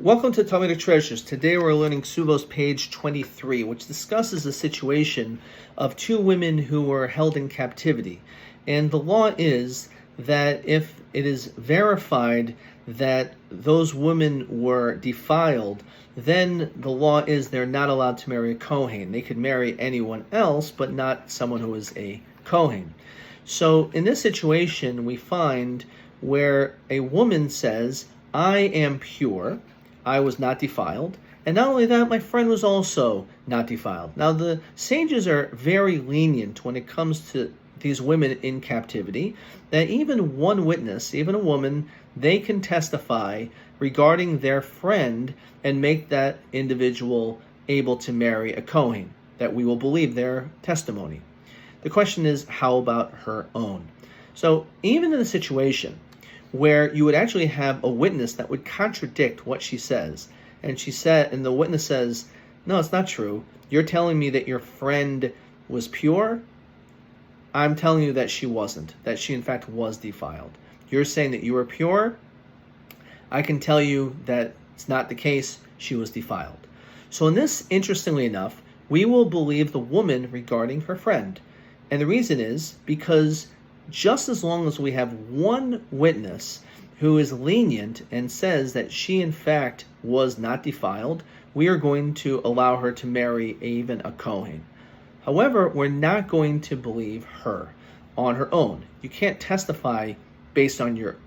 Welcome to Talmudic Treasures. Today we're learning Ketubot page 23, which discusses the situation of two women who were held in captivity. And the law is that if it is verified that those women were defiled, then the law is they're not allowed to marry a Kohen. They could marry anyone else, but not someone who is a Kohen. So in this situation, we find where a woman says, I am pure, I was not defiled, and not only that, my friend was also not defiled. Now, the sages are very lenient when it comes to these women in captivity, that even one witness, even a woman, they can testify regarding their friend and make that individual able to marry a Kohen, that we will believe their testimony. The question is, how about her own? So, even in a situation where you would actually have a witness that would contradict what she says, and the witness says, no, it's not true. You're telling me that your friend was pure. I'm telling you that she wasn't, that she in fact was defiled. You're saying that you were pure. I can tell you that it's not the case. She was defiled. So in this, interestingly enough, we will believe the woman regarding her friend. And the reason is because just as long as we have one witness who is lenient and says that she in fact was not defiled, we are going to allow her to marry even a Kohen. However, we're not going to believe her on her own. You can't testify based on your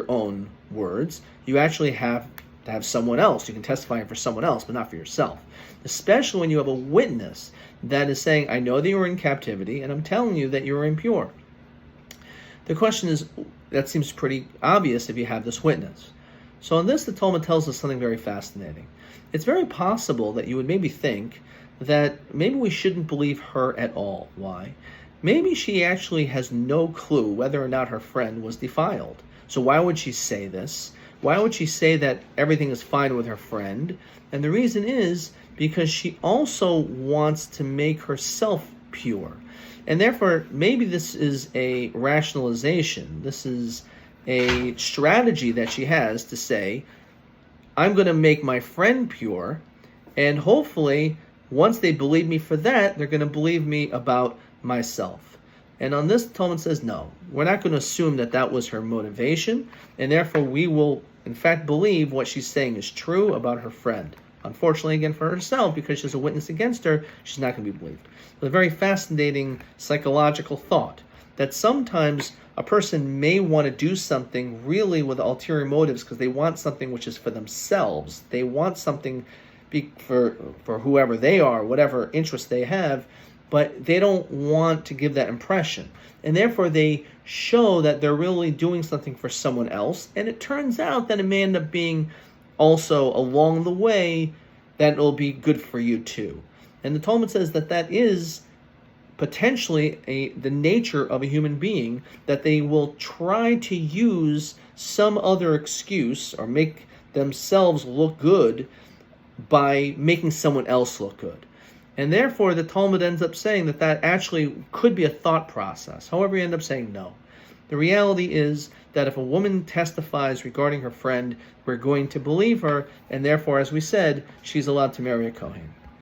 own words. You actually have to have someone else. You can testify for someone else, but not for yourself. Especially when you have a witness that is saying, I know that you were in captivity, and I'm telling you that you were impure. The question is, that seems pretty obvious if you have this witness. So in this, the Talmud tells us something very fascinating. It's very possible that you would maybe think that maybe we shouldn't believe her at all. Why? Maybe she actually has no clue whether or not her friend was defiled. So why would she say this? Why would she say that everything is fine with her friend? And the reason is because she also wants to make herself pure. And therefore, maybe this is a rationalization. This is a strategy that she has to say, I'm going to make my friend pure, and hopefully, once they believe me for that, they're going to believe me about myself. And on this, Talmud says, no, we're not going to assume that that was her motivation, and therefore we will, in fact, believe what she's saying is true about her friend. Unfortunately, again, for herself, because she's a witness against her, she's not going to be believed. It's a very fascinating psychological thought that sometimes a person may want to do something really with ulterior motives because they want something which is for themselves. They want something for whoever they are, whatever interest they have, but they don't want to give that impression. And therefore, they show that they're really doing something for someone else, and it turns out that it may end up being also along the way that it'll be good for you too. And the Talmud says that that is potentially the nature of a human being, that they will try to use some other excuse or make themselves look good by making someone else look good. And therefore, the Talmud ends up saying that that actually could be a thought process. However, you end up saying no. The reality is that if a woman testifies regarding her friend, we're going to believe her, and therefore, as we said, she's allowed to marry a Kohen.